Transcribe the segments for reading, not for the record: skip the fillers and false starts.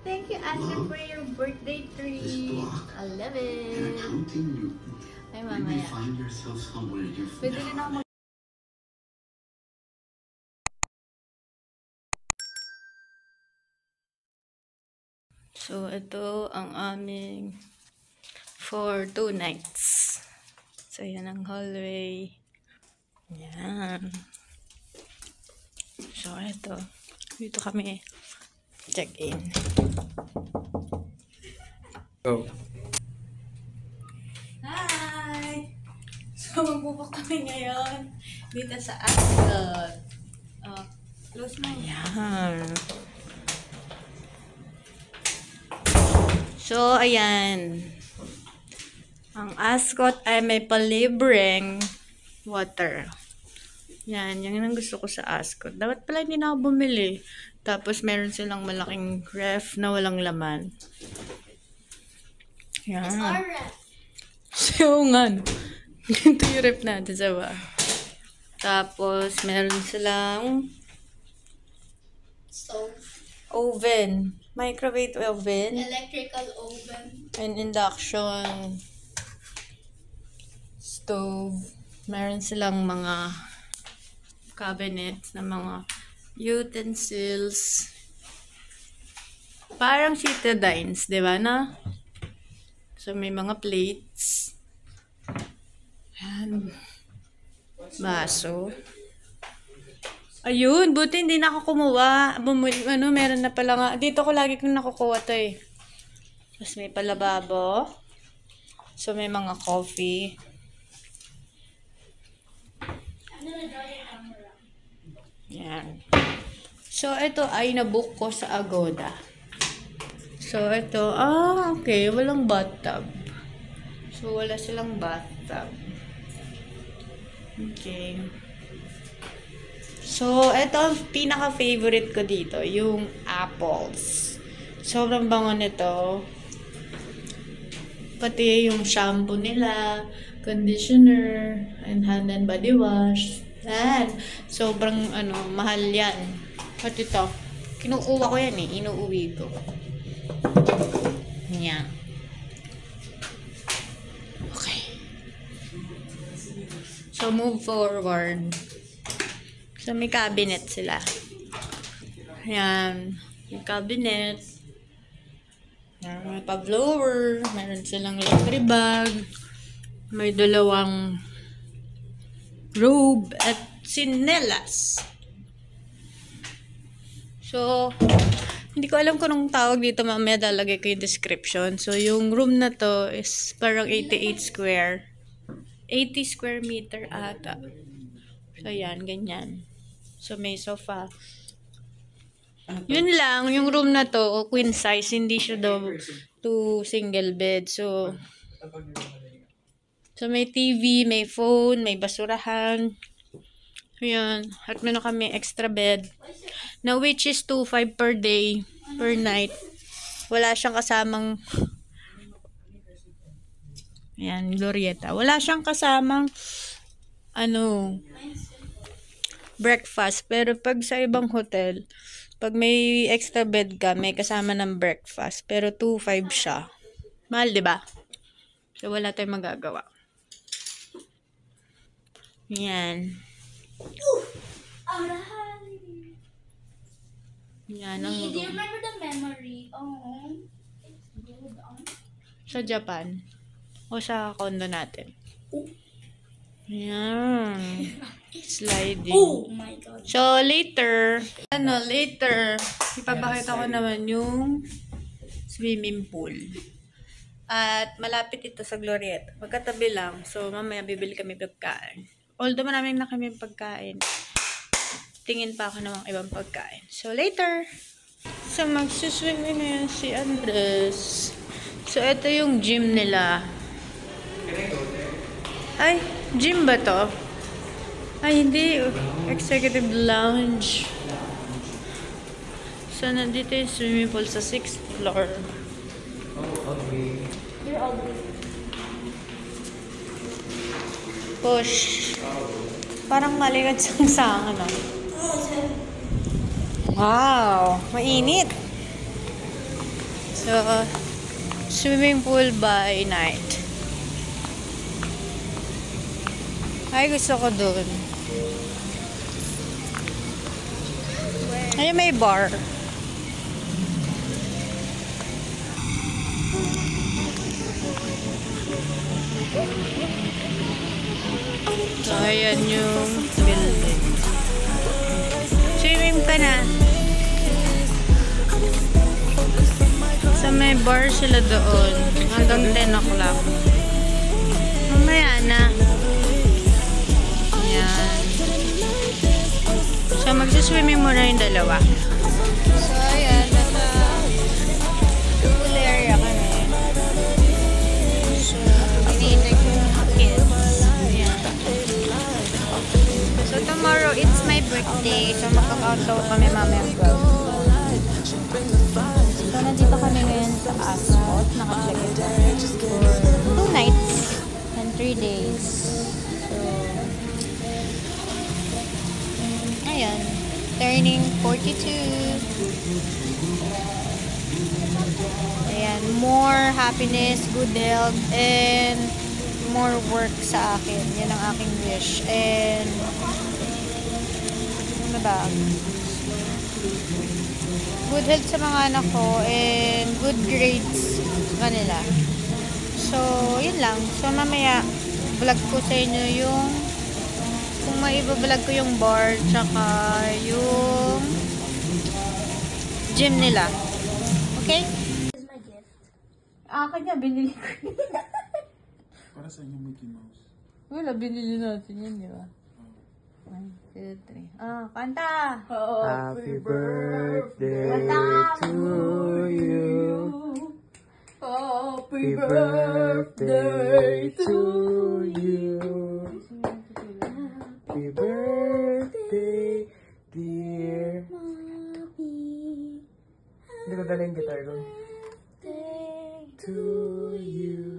Thank you, Asher, for your birthday tree. I love it. Ay, mamaya. Pwede rin ako So, ito ang aming for 2 nights. So, yan ang hallway. Yan. So, ito. Dito kami check-in. Go. Hi! So, magbubok kami ngayon dito sa Ascot. Close mo. Yan. So, ayan. Ang Ascot ay may palibreng water. Yan. Yan ang gusto ko sa Ascot. Dapat pala hindi na ako bumili. Tapos, meron silang malaking ref na walang laman. Yan. It's our ref. So, nga. Ito yung ref natin sa ba. Tapos, meron silang Stove. oven. Microwave oven. Electrical oven. And induction stove. Meron silang mga cabinets na mga utensils. Parang citadines, di ba na? So, may mga plates. Yan. Baso. Ayun, buti hindi na ako kumuha. Meron na pala nga. Dito ko lagi kong nakukuha to eh. Tapos may palababo. So, may mga coffee. Yan. So, ito ay nabook ko sa Agoda. So, ito, okay. Walang bathtub. So, wala silang bathtub. Okay. So, ito ang pinaka-favorite ko dito, yung apples. Sobrang bango nito. Pati yung shampoo nila, conditioner, and hand and body wash. Yan. Sobrang, mahal yan. At ito, kinukuha ko yan eh. Inuuwi ko. Yan. Okay. So, move forward. So, may cabinet sila. Ayan. May cabinet. Ayan, may pa-blower. Meron silang laundry bag. May dalawang robe at sinelas. So, hindi ko alam kung anong tawag dito. Mamaya lalagay ko yung description. So, yung room na to is parang 88 square. 80 square meter ata. So, ayan. Ganyan. So, may sofa. Yun lang, yung room na to, queen size, hindi siya daw to single bed. So, may TV, may phone, may basurahan. Ayan. At meron kami extra bed. Na which is 2.5 per day, per night. Wala siyang kasamang ayan, Glorieta. Wala siyang kasamang breakfast. Pero pag sa ibang hotel, pag may extra bed ka, may kasama ng breakfast. Pero 2.5 siya. Mahal, di ba? So, wala tayong magagawa. Yan. Yan ang Do you room. remember the memory? Oh. Sa Japan. O sa condo natin. Yan. Sliding. Oh my God. So, later, ipapakita ko naman yung swimming pool. At malapit ito sa Glorieta. Magkatabi lang. So, mamaya bibili kami pagkain. Although maraming na kami pagkain, tingin pa ako ng mga ibang pagkain. So, later. So, magsuswimming na yan si Andres. So, ito yung gym nila. Ay, gym ba to? Ay, hindi. Executive lounge. So, nandito yung swimming pool sa 6th floor. You're ugly. Push. Parang maligad sang ano. Wow, mainit. So, swimming pool by night. Ay, gusto ko dun. Ay, may bar. So, ayan yung building. Swimming ka na. So, may bar sila doon. Hanggang 10 o'clock. Mamaya na. Ayan. So, magsiswimming muna yung dalawa. So, ayan. Nasa pool area kami. So, hinihintay ko yung mga kids. Ayan. So, tomorrow, it's my birthday. So, magkaka-outdoor kami mamaya. So, nandito kami ngayon sa Ascot. Naka-check-in kami for 2 nights and 3 days. So, ayan. Turning 42. Ayan. More happiness, good health, and more work sa akin. Yan ang aking wish. And, ano ba? Good health sa mga anak ko and good grades sa kanila. So, yun lang. So, mamaya vlog ko sa inyo yung kung maiba-vlog ko yung bar tsaka yung gym nila. Okay? This is my gift. Kanya, binili ko. Para sa inyo, Mickey Mouse. Wala, binili natin yun, di ba? 1, 2, 3. Kanta! Happy birthday to you. Happy birthday to you. Happy birthday, dear. Hindi ko dala yung guitar ko. To you.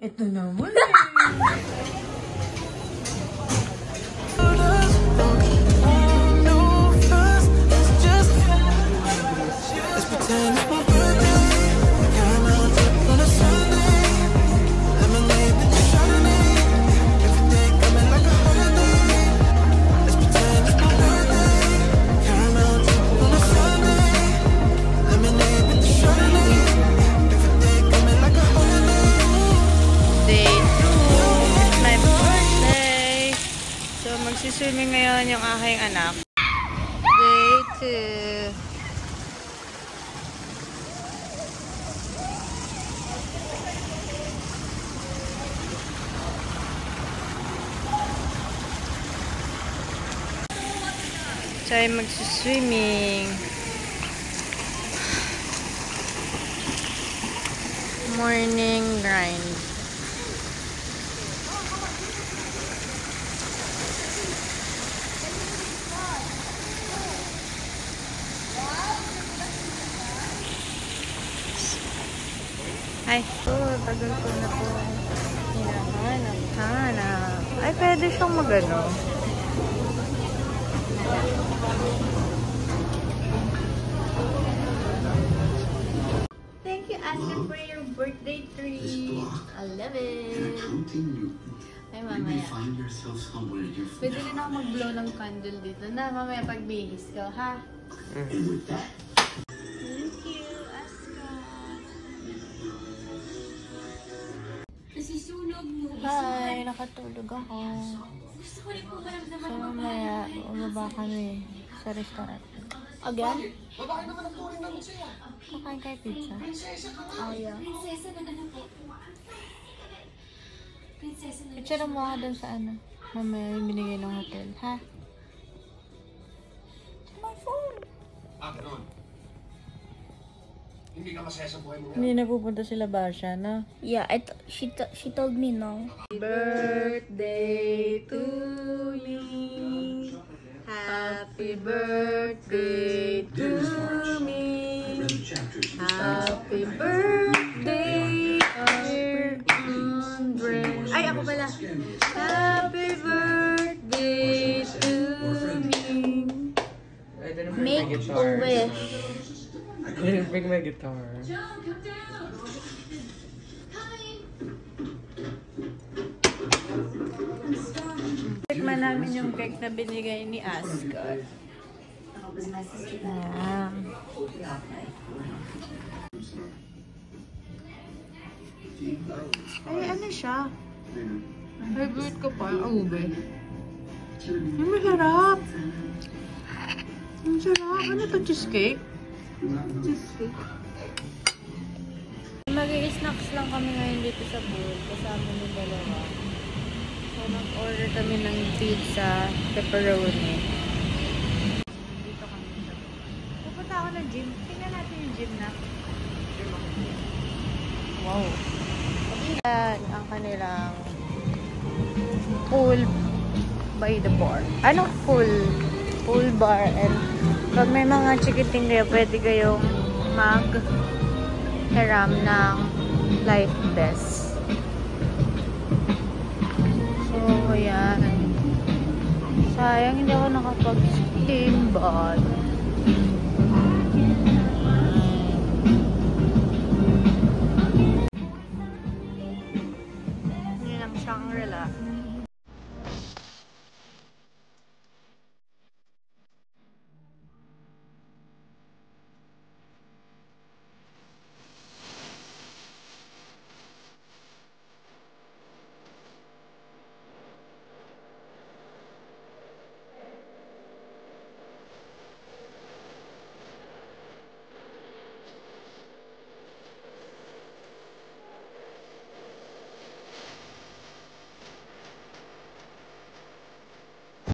Ito naman Let's pretend it's my birthday. Caramel dip on a Sunday. Lemonade with the Chardonnay. Everything coming like a holiday. Let's pretend it's my birthday. Caramel dip on a Sunday. Lemonade with the Chardonnay. Everything coming like a holiday. Day 2. It's my birthday. So, magsiswimming ngayon yung aking anak. Day 2. So, ay magsiswimming. Morning grind. Ay, tagal ko na po hinahanap. Ay, pwede siyang magano. Thank you, Asher, for your birthday treat. I love it. Ay, mamaya. Pwede rin ako mag-blow ng candle dito na mamaya pagbihis ko, ha? Thank you, Ascot. Nasisunog mo. Hi, nakatulog ako. So, mamaya, umaba kami sa restaurant. Again? Kakain kayo pizza. Oh, yeah. Picture mo ako dun sa ano. Mamaya yung binigay ng hotel, ha? My phone! Hindi ka masaya sa buhay mo. Hindi na pupunta sila Basha, no? Yeah, she told me no. Birthday to me. Happy birthday to me. Happy birthday, dear Andre. Ay, ako pala. Happy birthday to guitar. Wish. I didn't bring my guitar. Tikman namin yung cake na binigay ni Ascot. Ay, ano siya? Favorite ko pa, ang ube. Ay, masarap! Ang sarap! Ano to, cheesecake? Cheesecake. Mag-i-snacks lang kami ngayon dito sa Bull, kasama ng dalawa. So, nag-order kami ng pizza, pepperoni. Dito kami sa Bull. Pupunta ako ng gym. Tingnan natin yung gym na. Wow! Yan ang kanilang pool by the bar. Ano pool bar, and pag may mga chikiting kayo, pwede kayong mag-hiram ng life vest. So, yan. Sayang hindi ako nakapag-steam, but